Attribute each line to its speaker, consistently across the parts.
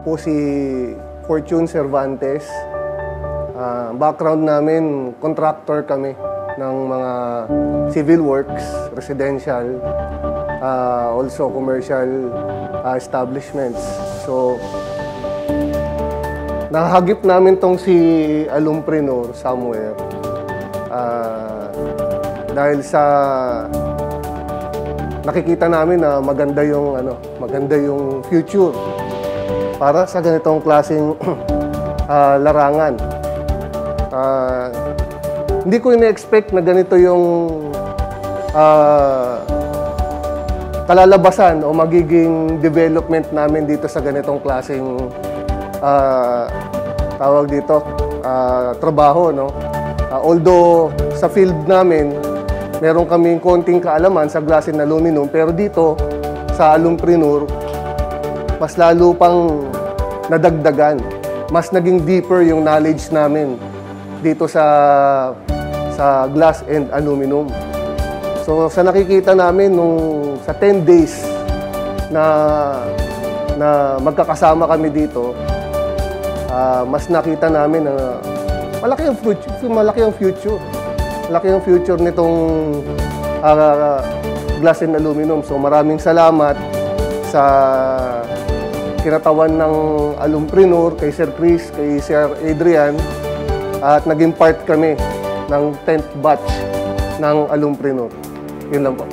Speaker 1: Po si Fortune Cervantes. Background namin, contractor kami ng mga civil works, residential, also commercial establishments. So, nahagip namin tong si Alumpreneur somewhere dahil sa nakikita namin na maganda yung future para sa ganitong klaseng larangan. Hindi ko ina-expect na ganito yung kalalabasan o magiging development namin dito sa ganitong klaseng tawag dito, trabaho, no? Although sa field namin, meron kaming konting kaalaman sa glass and aluminum, pero dito sa Alumpreneur, mas lalo pang nadagdagan. Mas naging deeper yung knowledge namin dito sa glass and aluminum. So sa nakikita namin sa 10 days na magkakasama kami dito, mas nakita namin na malaki ang future. Malaki ang future nitong glass and aluminum. So maraming salamat sa kinatawan ng Alumpreneur, kay Sir Chris, kay Sir Adrian, at naging part kami ng 10th batch ng Alumpreneur. Yun lang po.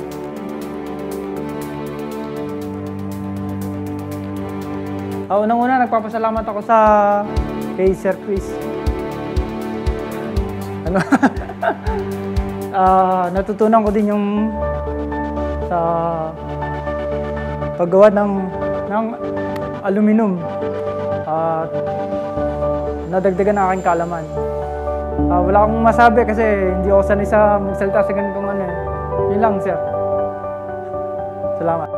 Speaker 2: Unang-una, nagpapasalamat ako kay Sir Chris. Natutunan ko din yung sa paggawa ng aluminum. Nadagdagan ang aking kaalaman. Wala akong masabi kasi hindi ako sanay sa magsalita sa ganitong ano. Yun lang, sir. Salamat.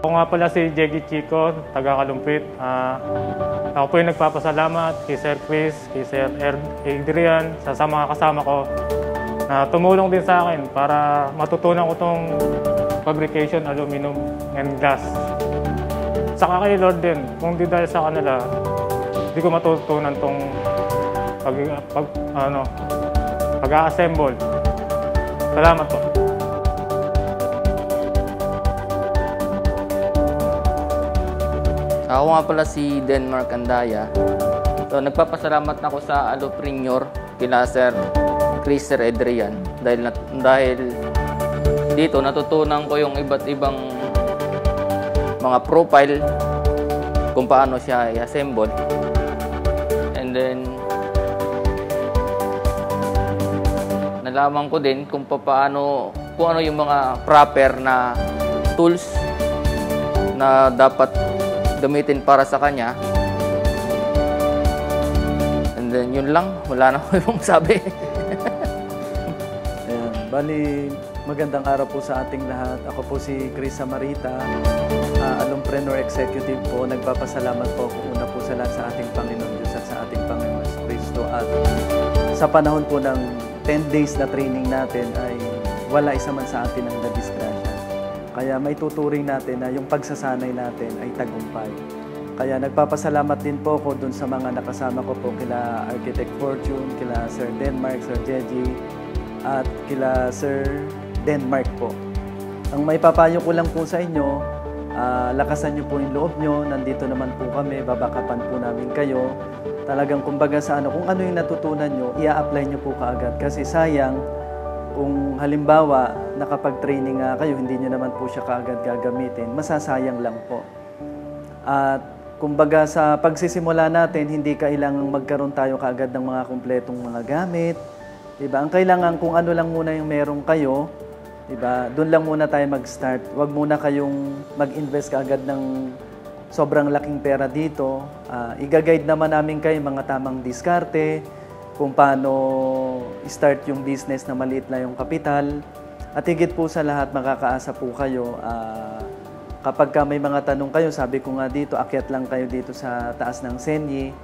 Speaker 3: Ako nga pala si Jeggy Chico, taga Kalumpit. Ako po yung nagpapasalamat kay Sir Chris, kay Sir Adrian, sa mga kasama ko na tumulong din sa akin para matutunan ko itong fabrication, aluminum, and glass. Saka kay Lord din, kung di dahil sa kanila, hindi ko matutunan itong pag-a-assemble. Salamat po.
Speaker 4: Ako nga pala si Denmark Andaya. So, nagpapasalamat na ako sa Alumpreneur kila Sir Chris, Sir Adrian dahil dito natutunan ko yung iba't ibang mga profile kung paano siya i-assemble. And then nalaman ko din kung ano yung mga proper na tools na dapat gamitin para sa kanya. And then yun lang, wala na ko yung sabi.
Speaker 5: Ayan, bali magandang araw po sa ating lahat. Ako po si Chris Samarita, Alumpreneur Executive po. Nagpapasalamat po ako una po sa lahat sa ating Panginoon Diyos at sa ating Panginoon Kristo. At sa panahon po ng 10 days na training natin ay wala isa man sa atin ang nadisgrasya. Kaya may tuturing natin na yung pagsasanay natin ay tagumpay. Kaya nagpapasalamat din po ako dun sa mga nakasama ko po kila Architect Fortune, kila Sir Denmark, Sir Jeji, at kila Sir Denmark po. Ang may papayo ko lang po sa inyo, lakasan nyo po yung loob nyo, nandito naman po kami, babakapan po namin kayo. Talagang kumbaga sa kung ano yung natutunan nyo, i-apply nyo po kaagad. Kasi sayang, kung halimbawa nakapag-training kayo, hindi nyo naman po siya kaagad gagamitin, masasayang lang po. At kumbaga sa pagsisimula natin, hindi kailangang magkaroon tayo kaagad ng mga kumpletong mga gamit. Diba? Ang kailangan kung ano lang muna yung meron kayo, diba? Doon lang muna tayo mag-start. Huwag muna kayong mag-invest kaagad ng sobrang laking pera dito. Iga-guide naman namin kayo mga tamang diskarte, kung paano start yung business na maliit na yung kapital. At higit po sa lahat, makakaasa po kayo. Kapag may mga tanong kayo, sabi ko nga dito, akyat lang kayo dito sa taas ng Senyi.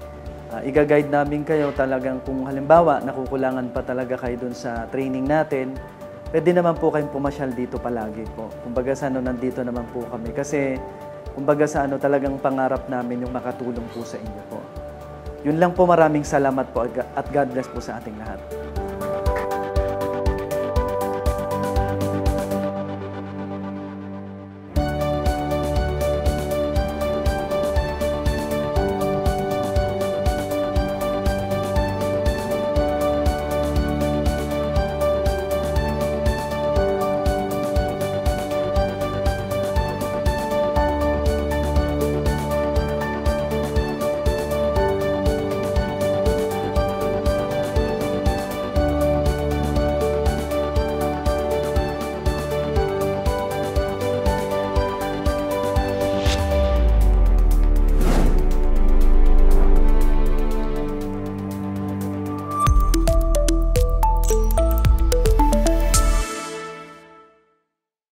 Speaker 5: Iga-guide namin kayo talagang kung halimbawa nakukulangan pa talaga kayo dun sa training natin, pwede naman po kayong pumasyal dito palagi po. Kumbaga nandito naman po kami. Kasi Kumbaga sa talagang pangarap namin yung makatulong po sa inyo po. Yun lang po, maraming salamat po at God bless po sa ating lahat.